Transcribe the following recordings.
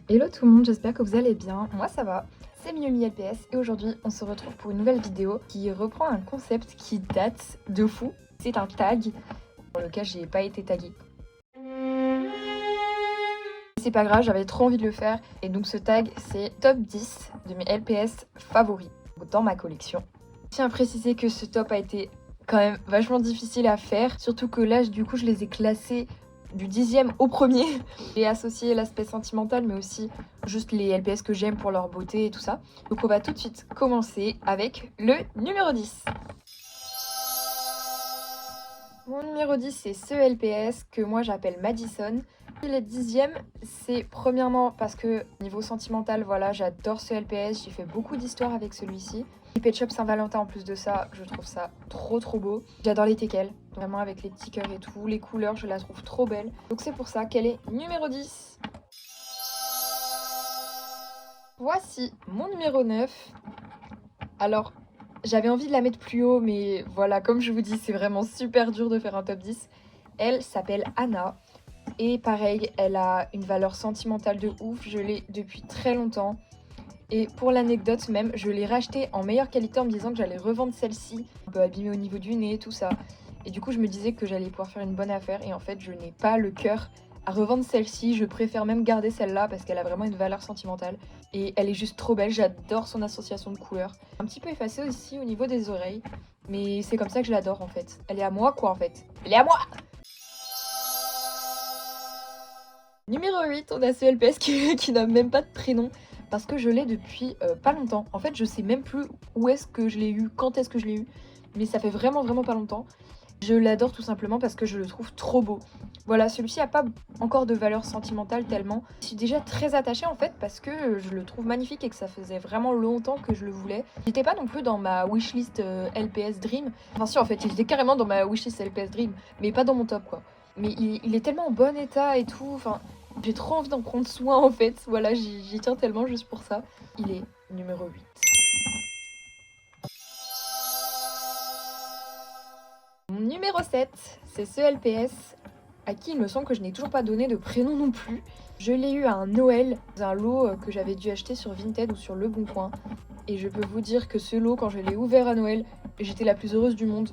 Hello tout le monde, j'espère que vous allez bien. Moi ça va, c'est Miyumi LPS et aujourd'hui on se retrouve pour une nouvelle vidéo qui reprend un concept qui date de fou. C'est un tag pour lequel j'ai pas été taguée. C'est pas grave, j'avais trop envie de le faire et donc ce tag c'est top 10 de mes LPS favoris dans ma collection. Je tiens à préciser que ce top a été quand même vachement difficile à faire, surtout que là du coup je les ai classés du 10e au premier. J'ai associé l'aspect sentimental mais aussi juste les LPS que j'aime pour leur beauté et tout ça. Donc on va tout de suite commencer avec le numéro 10. Mon numéro 10 c'est ce LPS que moi j'appelle Madison. Et le 10e c'est premièrement parce que niveau sentimental voilà j'adore ce LPS, j'ai fait beaucoup d'histoires avec celui-ci. Les Pet Shop Saint-Valentin en plus de ça, je trouve ça trop beau. J'adore les teckels, vraiment avec les petits cœurs et tout, les couleurs je la trouve trop belle. Donc c'est pour ça qu'elle est numéro 10. Voici mon numéro 9. Alors j'avais envie de la mettre plus haut mais voilà comme je vous dis c'est vraiment super dur de faire un top 10. Elle s'appelle Anna. Et pareil, elle a une valeur sentimentale de ouf, je l'ai depuis très longtemps. Et pour l'anecdote même, je l'ai rachetée en meilleure qualité en me disant que j'allais revendre celle-ci, un peu abîmée au niveau du nez, tout ça. Et du coup, je me disais que j'allais pouvoir faire une bonne affaire. Et en fait, je n'ai pas le cœur à revendre celle-ci. Je préfère même garder celle-là parce qu'elle a vraiment une valeur sentimentale. Et elle est juste trop belle, j'adore son association de couleurs. Un petit peu effacée aussi au niveau des oreilles. Mais c'est comme ça que je l'adore en fait. Elle est à moi quoi en fait. Elle est à moi! Numéro 8, on a ce LPS qui n'a même pas de prénom parce que je l'ai depuis pas longtemps. En fait, je sais même plus où est-ce que je l'ai eu, quand est-ce que je l'ai eu, mais ça fait vraiment pas longtemps. Je l'adore tout simplement parce que je le trouve trop beau. Voilà, celui-ci n'a pas encore de valeur sentimentale tellement. Je suis déjà très attachée en fait parce que je le trouve magnifique et que ça faisait vraiment longtemps que je le voulais. Il n'était pas non plus dans ma wishlist LPS Dream. Enfin si en fait, il était carrément dans ma wishlist LPS Dream, mais pas dans mon top quoi. Mais il est tellement en bon état et tout, enfin... J'ai trop envie d'en prendre soin en fait, voilà, j'y tiens tellement juste pour ça. Il est numéro 8. Mon numéro 7, c'est ce LPS à qui il me semble que je n'ai toujours pas donné de prénom non plus. Je l'ai eu à un Noël, un lot que j'avais dû acheter sur Vinted ou sur Le Bon Coin. Et je peux vous dire que ce lot, quand je l'ai ouvert à Noël, j'étais la plus heureuse du monde.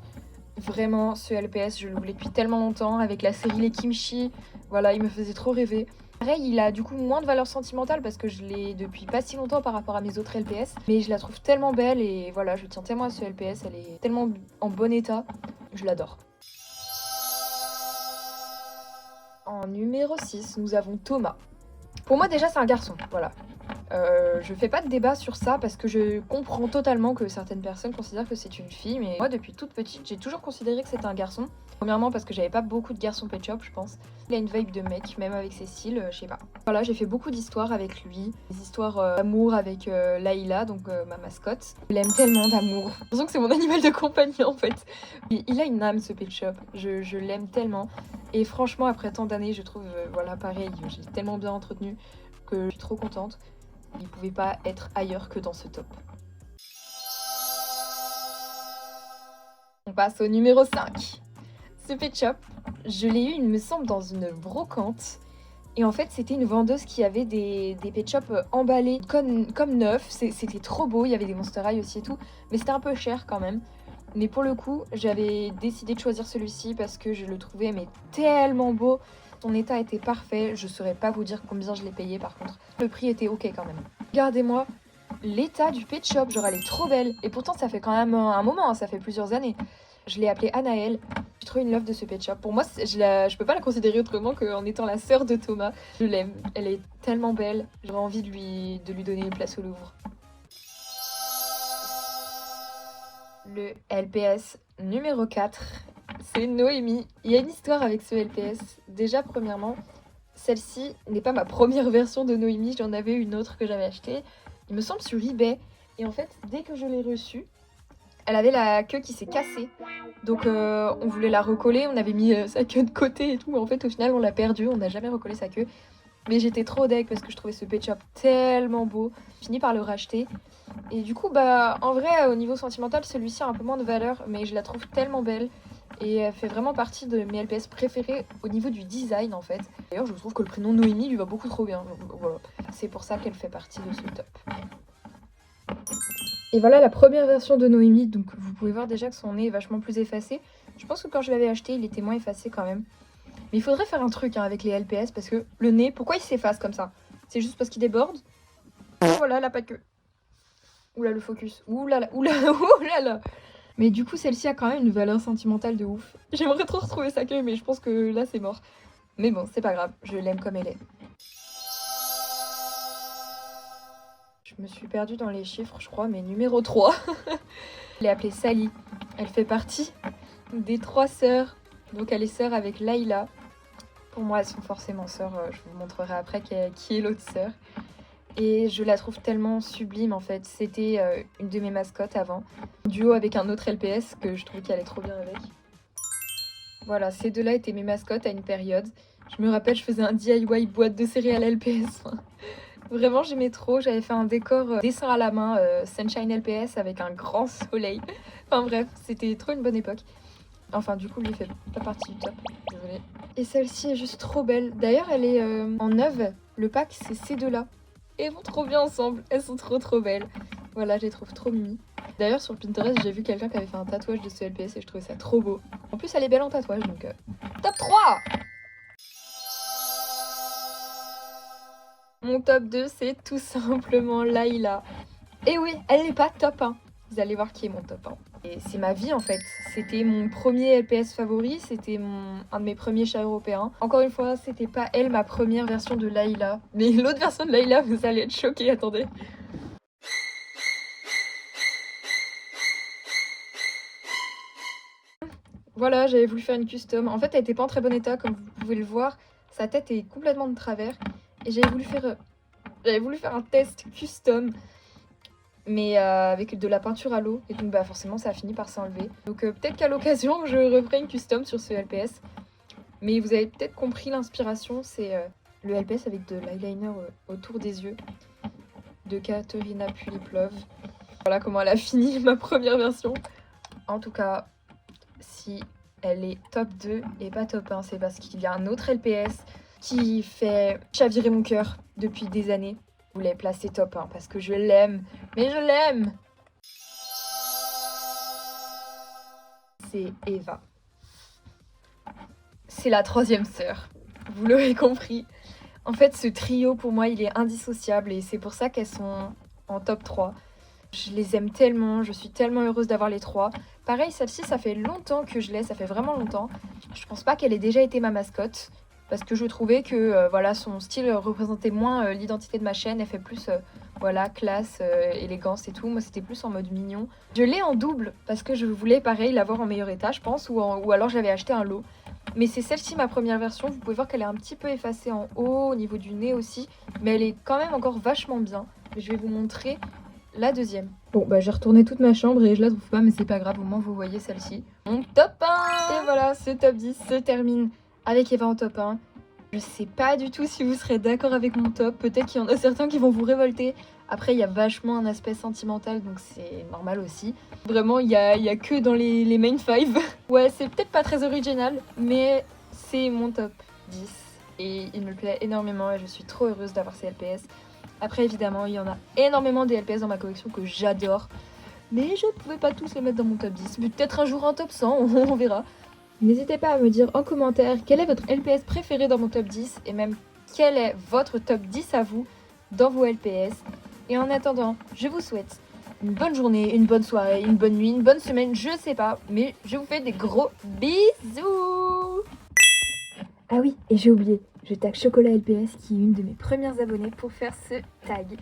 Vraiment, ce LPS, je le voulais depuis tellement longtemps, avec la série Les Kimchi. Voilà, il me faisait trop rêver. Pareil, il a du coup moins de valeur sentimentale parce que je l'ai depuis pas si longtemps par rapport à mes autres LPS. Mais je la trouve tellement belle et voilà, je tiens tellement à ce LPS, elle est tellement en bon état. Je l'adore. En numéro 6, nous avons Thomas. Pour moi déjà c'est un garçon, voilà. Je fais pas de débat sur ça parce que je comprends totalement que certaines personnes considèrent que c'est une fille, mais moi depuis toute petite j'ai toujours considéré que c'était un garçon. Premièrement parce que j'avais pas beaucoup de garçons Pet Shop je pense. Il a une vibe de mec, même avec ses cils, je sais pas. Voilà, j'ai fait beaucoup d'histoires avec lui, des histoires d'amour avec Layla, donc ma mascotte. Je l'aime tellement d'amour. J'ai l'impression que c'est mon animal de compagnie en fait. Il a une âme ce Pet Shop, je l'aime tellement. Et franchement après tant d'années je trouve, voilà pareil, j'ai tellement bien entretenu que je suis trop contente. Il pouvait pas être ailleurs que dans ce top. On passe au numéro 5. Ce Pet Shop, je l'ai eu, il me semble, dans une brocante. Et en fait, c'était une vendeuse qui avait des Pet Shop emballés comme neufs. C'était trop beau, il y avait des Monster High aussi et tout. Mais c'était un peu cher quand même. Mais pour le coup, j'avais décidé de choisir celui-ci parce que je le trouvais mais tellement beau. Son état était parfait, je saurais pas vous dire combien je l'ai payé par contre. Le prix était ok quand même. Regardez-moi l'état du Pet Shop, genre elle est trop belle. Et pourtant ça fait quand même un moment, hein, ça fait plusieurs années. Je l'ai appelée Anaëlle. J'ai trop une love de ce Pet Shop. Pour moi, je peux pas la considérer autrement qu'en étant la sœur de Thomas. Je l'aime, elle est tellement belle. J'aurais envie de lui donner une place au Louvre. Le LPS numéro 4, c'est Noémie. Il y a une histoire avec ce LPS. Déjà, premièrement, celle-ci n'est pas ma première version de Noémie. J'en avais une autre que j'avais achetée, il me semble sur eBay. Et en fait, dès que je l'ai reçue, elle avait la queue qui s'est cassée. Donc on voulait la recoller, on avait mis sa queue de côté et tout. Mais en fait, au final, on l'a perdue, on n'a jamais recollé sa queue. Mais j'étais trop deg parce que je trouvais ce Pet Shop tellement beau. J'ai fini par le racheter. Et du coup, bah, en vrai, au niveau sentimental, celui-ci a un peu moins de valeur, mais je la trouve tellement belle. Et elle fait vraiment partie de mes LPS préférées au niveau du design en fait. D'ailleurs je trouve que le prénom Noémie lui va beaucoup trop bien. Voilà. C'est pour ça qu'elle fait partie de ce top. Et voilà la première version de Noémie. Donc vous pouvez voir déjà que son nez est vachement plus effacé. Je pense que quand je l'avais acheté il était moins effacé quand même. Mais il faudrait faire un truc avec les LPS parce que le nez, pourquoi il s'efface comme ça? C'est juste parce qu'il déborde? Voilà, là, pas que. Oula, le focus. Oula, oula, oula. Mais du coup, celle-ci a quand même une valeur sentimentale de ouf. J'aimerais trop retrouver sa queue, mais je pense que là, c'est mort. Mais bon, c'est pas grave, je l'aime comme elle est. Je me suis perdue dans les chiffres, je crois, mais numéro 3. Elle est appelée Sally. Elle fait partie des 3 sœurs. Donc elle est sœur avec Layla. Pour moi, elles sont forcément sœurs. Je vous montrerai après qui est l'autre sœur. Et je la trouve tellement sublime en fait. C'était une de mes mascottes avant. En duo avec un autre LPS que je trouvais qu'elle allait trop bien avec. Voilà, ces deux-là étaient mes mascottes à une période. Je me rappelle, je faisais un DIY boîte de céréales LPS. Vraiment, j'aimais trop. J'avais fait un décor dessin à la main, Sunshine LPS avec un grand soleil. Enfin bref, c'était trop une bonne époque. Enfin, du coup, lui fait pas partie du top. Désolée. Et celle-ci est juste trop belle. D'ailleurs, elle est en neuve. Le pack, c'est ces deux-là. Et elles vont trop bien ensemble. Elles sont trop belles. Voilà, je les trouve trop mimi. D'ailleurs, sur Pinterest, j'ai vu quelqu'un qui avait fait un tatouage de ce LPS et je trouvais ça trop beau. En plus, elle est belle en tatouage, donc top 3. Mon top 2, c'est tout simplement Layla. Et oui, elle n'est pas top 1. Vous allez voir qui est mon top 1. Et c'est ma vie en fait. C'était mon premier LPS favori, c'était un de mes premiers chats européens. Encore une fois, c'était pas elle ma première version de Layla. Mais l'autre version de Layla, vous allez être choqués, attendez. Voilà, j'avais voulu faire une custom. En fait, elle était pas en très bon état, comme vous pouvez le voir. Sa tête est complètement de travers. Et j'avais voulu faire un test custom. Mais avec de la peinture à l'eau. Et donc bah forcément ça a fini par s'enlever. Donc peut-être qu'à l'occasion je referai une custom sur ce LPS. Mais vous avez peut-être compris l'inspiration, c'est le LPS avec de l'eyeliner autour des yeux de Katerina Puliplov. Voilà comment elle a fini ma première version. En tout cas, si elle est top 2 et pas top 1, c'est parce qu'il y a un autre LPS qui fait chavirer mon cœur depuis des années. Je voulais placer top 1 parce que je l'aime, mais je l'aime. C'est Eva. C'est la 3e sœur, vous l'aurez compris. En fait, ce trio, pour moi, il est indissociable et c'est pour ça qu'elles sont en top 3. Je les aime tellement, je suis tellement heureuse d'avoir les 3. Pareil, celle-ci, ça fait longtemps que je l'ai, ça fait vraiment longtemps. Je pense pas qu'elle ait déjà été ma mascotte. Parce que je trouvais que voilà, son style représentait moins l'identité de ma chaîne. Elle fait plus voilà, classe, élégance et tout. Moi, c'était plus en mode mignon. Je l'ai en double parce que je voulais, pareil, l'avoir en meilleur état, je pense. Ou alors j'avais acheté un lot. Mais c'est celle-ci ma première version. Vous pouvez voir qu'elle est un petit peu effacée en haut, au niveau du nez aussi. Mais elle est quand même encore vachement bien. Je vais vous montrer la deuxième. Bon, bah j'ai retourné toute ma chambre et je la trouve pas, mais c'est pas grave, au moins vous voyez celle-ci. Mon top 1. Et voilà, ce top 10 se termine avec Eva en top 1. Je sais pas du tout si vous serez d'accord avec mon top. Peut-être qu'il y en a certains qui vont vous révolter. Après, il y a vachement un aspect sentimental, donc c'est normal aussi. Vraiment, il y a que dans les main 5. Ouais, c'est peut-être pas très original, mais c'est mon top 10. Et il me plaît énormément et je suis trop heureuse d'avoir ces LPS. Après, évidemment, il y en a énormément des LPS dans ma collection que j'adore. Mais je ne pouvais pas tous les mettre dans mon top 10. Peut-être un jour un top 100, on verra. N'hésitez pas à me dire en commentaire quel est votre LPS préféré dans mon top 10 et même quel est votre top 10 à vous dans vos LPS. Et en attendant, je vous souhaite une bonne journée, une bonne soirée, une bonne nuit, une bonne semaine, je sais pas, mais je vous fais des gros bisous. Ah oui, et j'ai oublié, je tag Chocolat LPS qui est une de mes premières abonnées pour faire ce tag.